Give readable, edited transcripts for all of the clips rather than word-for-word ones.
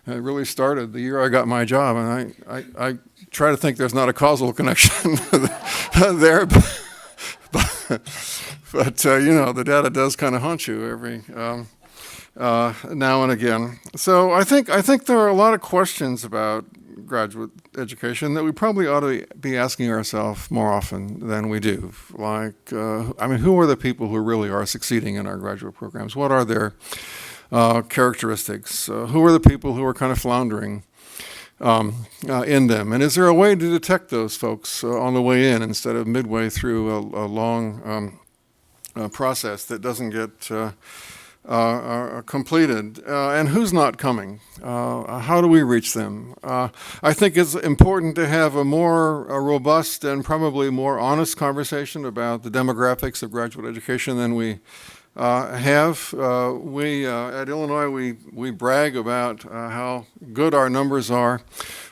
It really started the year I got my job, and I try to think there's not a causal connection there, but the data does kind of haunt you every now and again. So I think there are a lot of questions about graduate education that we probably ought to be asking ourselves more often than we do. Like, who are the people who really are succeeding in our graduate programs? What are their characteristics? Who are the people who are kind of floundering in them? And is there a way to detect those folks on the way in instead of midway through a long process that doesn't get completed? And who's not coming? How do we reach them? I think it's important to have a more robust and probably more honest conversation about the demographics of graduate education than we have. We at Illinois, we brag about how good our numbers are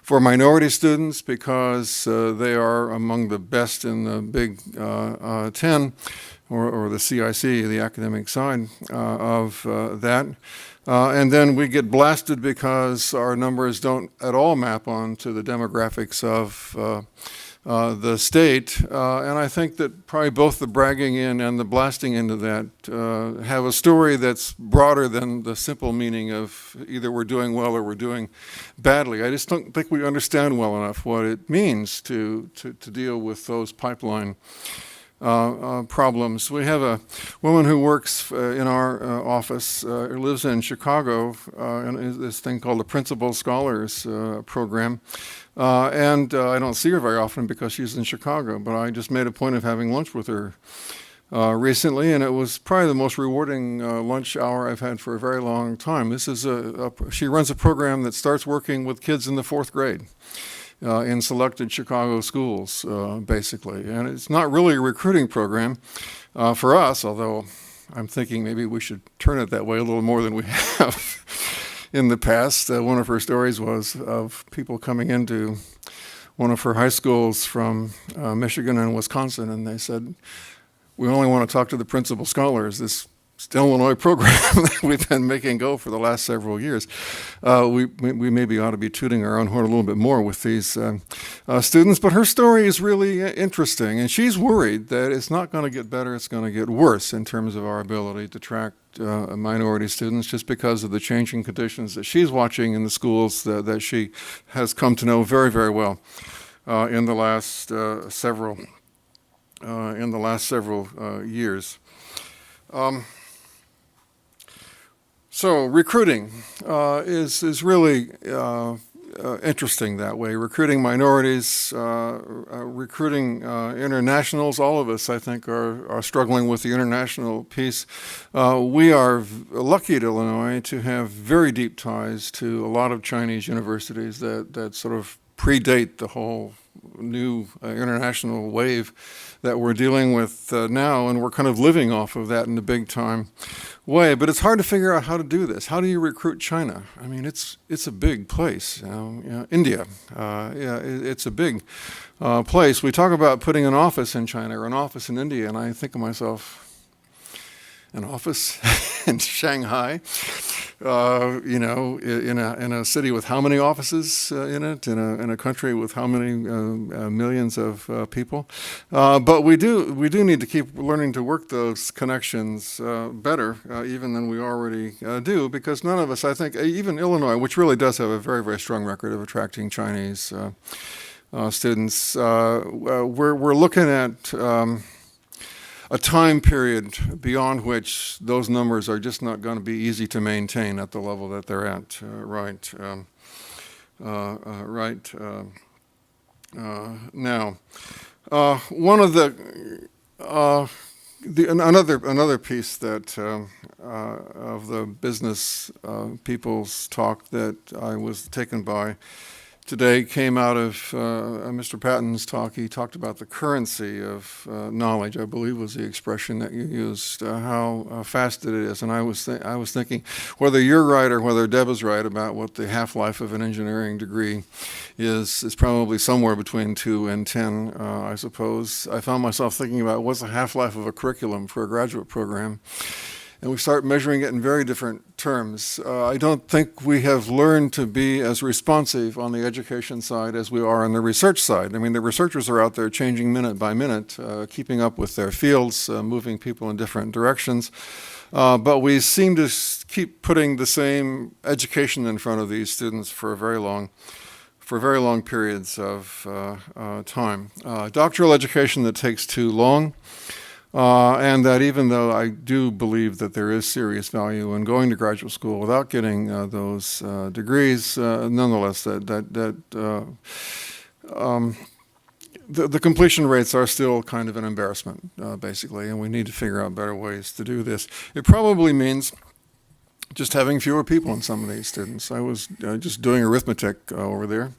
for minority students because they are among the best in the Big 10. Or the CIC, the academic side of that. And then we get blasted because our numbers don't at all map onto the demographics of the state. And I think that probably both the bragging in and the blasting into that have a story that's broader than the simple meaning of either we're doing well or we're doing badly. I just don't think we understand well enough what it means to deal with those pipeline problems. We have a woman who works in our office, who lives in Chicago, in this thing called the Principal Scholars Program. And I don't see her very often because she's in Chicago, but I just made a point of having lunch with her recently, and it was probably the most rewarding lunch hour I've had for a very long time. This is she runs a program that starts working with kids in the 4th grade. In selected Chicago schools, basically. And it's not really a recruiting program for us, although I'm thinking maybe we should turn it that way a little more than we have in the past. One of her stories was of people coming into one of her high schools from Michigan and Wisconsin, and they said, we only want to talk to the principal scholars. This Illinois program that we've been making go for the last several years. We maybe ought to be tooting our own horn a little bit more with these students, but her story is really interesting, and she's worried that it's not going to get better, it's going to get worse in terms of our ability to attract minority students just because of the changing conditions that she's watching in the schools that she has come to know very, very well in the last several years. So recruiting is really interesting that way. Recruiting minorities, recruiting internationals. All of us, I think, are struggling with the international piece. We are lucky at Illinois to have very deep ties to a lot of Chinese universities that sort of predate the whole new international wave that we're dealing with now, and we're kind of living off of that in a big time way. But it's hard to figure out how to do this. How do you recruit China? I mean, it's a big place. India, it's a big place. We talk about putting an office in China or an office in India, and I think of myself, an office in Shanghai, in a city with how many offices in it, in a country with how many millions of people. But we do need to keep learning to work those connections better, even than we already do, because none of us, I think, even Illinois, which really does have a very, very strong record of attracting Chinese students, we're looking at a time period beyond which those numbers are just not going to be easy to maintain at the level that they're at right now. One of another piece that of the business people's talk that I was taken by today came out of Mr. Patton's talk. He talked about the currency of knowledge, I believe was the expression that you used, how fast it is. And I was thinking, whether you're right or whether Deb is right about what the half-life of an engineering degree is probably somewhere between 2 and 10, I suppose. I found myself thinking about what's the half-life of a curriculum for a graduate program. and we start measuring it in very different terms. I don't think we have learned to be as responsive on the education side as we are on the research side. I mean, the researchers are out there changing minute by minute, keeping up with their fields, moving people in different directions. But we seem to keep putting the same education in front of these students for very long periods of time. Doctoral education that takes too long. And that even though I do believe that there is serious value in going to graduate school without getting those degrees, nonetheless, the completion rates are still kind of an embarrassment, basically, and we need to figure out better ways to do this. It probably means just having fewer people in some of these students. I was just doing arithmetic over there,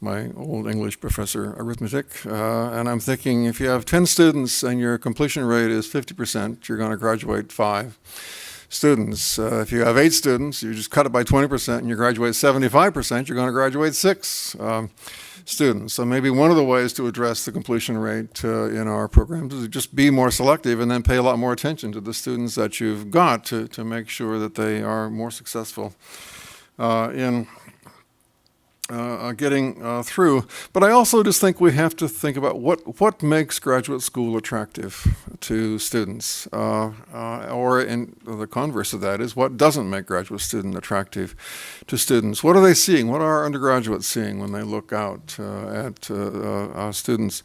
my old English professor arithmetic, and I'm thinking if you have 10 students and your completion rate is 50%, you're going to graduate 5 students. If you have 8 students, you just cut it by 20% and you graduate 75%, you're going to graduate 6 students. So maybe one of the ways to address the completion rate in our programs is to just be more selective and then pay a lot more attention to the students that you've got to make sure that they are more successful in getting through. But I also just think we have to think about what makes graduate school attractive to students, or in the converse of that is what doesn't make graduate student attractive to students. What are they seeing? What are our undergraduates seeing when they look out at students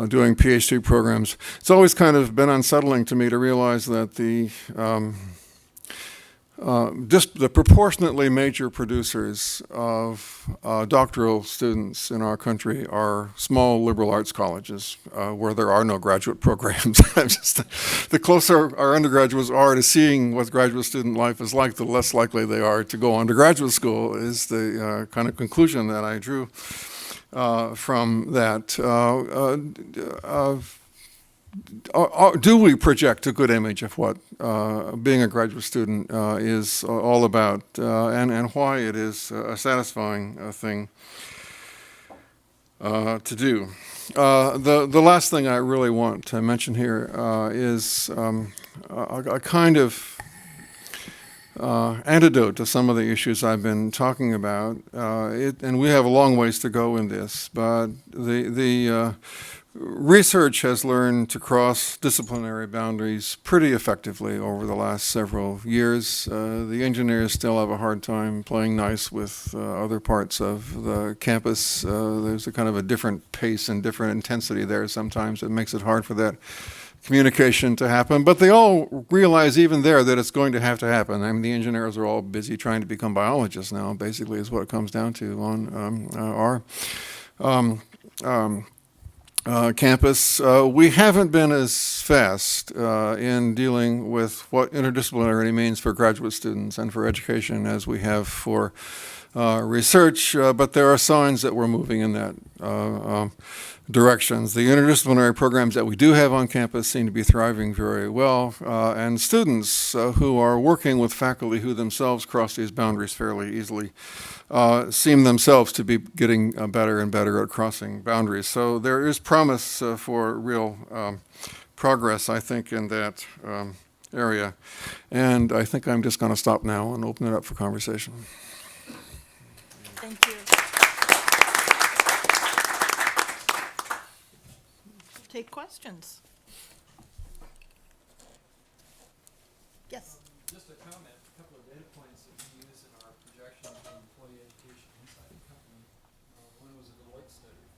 doing PhD programs? It's always kind of been unsettling to me to realize that just the proportionately major producers of doctoral students in our country are small liberal arts colleges where there are no graduate programs. The closer our undergraduates are to seeing what graduate student life is like, the less likely they are to go on to graduate school is the kind of conclusion that I drew from that. Do we project a good image of what being a graduate student is all about, and why it is a satisfying thing to do? The last thing I really want to mention here is a kind of antidote to some of the issues I've been talking about. And we have a long ways to go in this, but the research has learned to cross disciplinary boundaries pretty effectively over the last several years. The engineers still have a hard time playing nice with other parts of the campus. There's a kind of a different pace and different intensity there sometimes. It makes it hard for that communication to happen, but they all realize even there that it's going to have to happen. I mean, the engineers are all busy trying to become biologists now, basically is what it comes down to on our campus. We haven't been as fast in dealing with what interdisciplinarity means for graduate students and for education as we have for research, but there are signs that we're moving in that directions. The interdisciplinary programs that we do have on campus seem to be thriving very well, and students who are working with faculty who themselves cross these boundaries fairly easily seem themselves to be getting better and better at crossing boundaries. So there is promise for real progress, I think, in that area. And I think I'm just going to stop now and open it up for conversation. Thank you. Take questions. Yes. Just a comment, a couple of data points that we use in our projections for employee education inside the company. One was a Deloitte study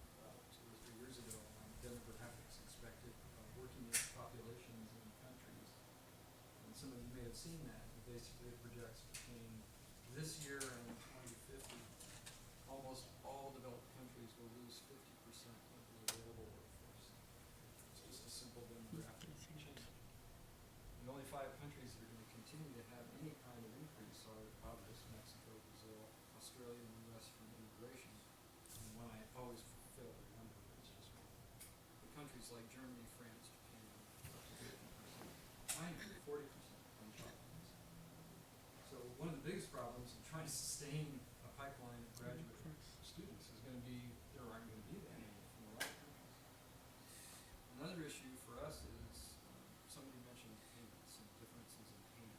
2 or 3 years ago on demographics expected working age populations in countries. And some of you may have seen that. It basically projects between this year and 2050, almost all developed countries will lose 50% of the available workforce. It's just a simple demographic change. The only 5 countries that are going to continue to have any kind of increase are obvious: Mexico, Brazil, Australia, and the U.S. from immigration. And one I always fail to remember, but it's just one. The countries like Germany, France, Japan, up to 50%. China, 40% on top of this. So one of the biggest problems in trying to sustain a pipeline of graduate students is going to be there aren't going to be that many from a lot of countries. Another issue for us is somebody mentioned payment, some differences in payment.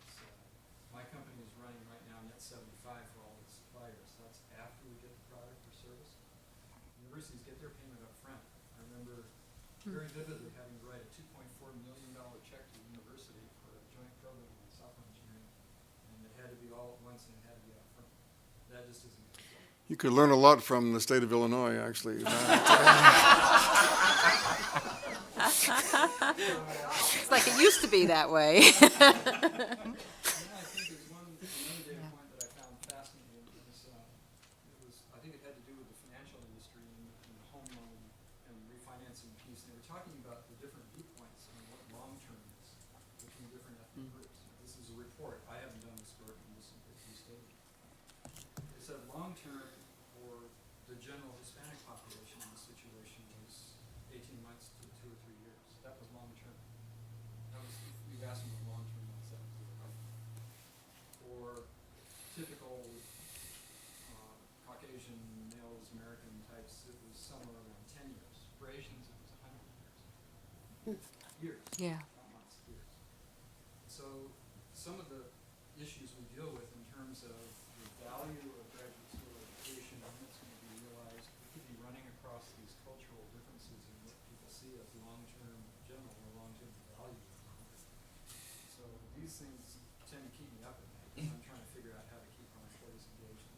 $175 for all the suppliers. That's after we get the product or service. Universities get their payment up front. I remember very vividly having to write a $2.4 million check to the university for a joint program on software engineering, and it had to be all at once and it had to be up front. That just isn't good. You could learn a lot from the state of Illinois, actually. It's like it used to be that way. And then I think there's another data point that I found fascinating. I think it had to do with the financial industry and the home loan and refinancing piece. They were talking about the different viewpoints and what long-term is between different ethnic groups. This is a report. I haven't done this work, and this is what he stated. They said long-term for the general Hispanic population in this situation was 18 months to 2 or 3 years. That was long-term. That was, you asked me what long-term was, that was the right. For typical Caucasian males, American types, it was somewhere around 10 years. For Asians, it was 100 years. Years. Yeah. Not months, years. So some of the issues we deal with in terms of the value of graduate school education and when it's going to be realized, we could be running across these cultural differences in what people see as long-term general or long-term value. So these things tend to keep me up at night, because I'm trying to figure out how to keep our employees engaged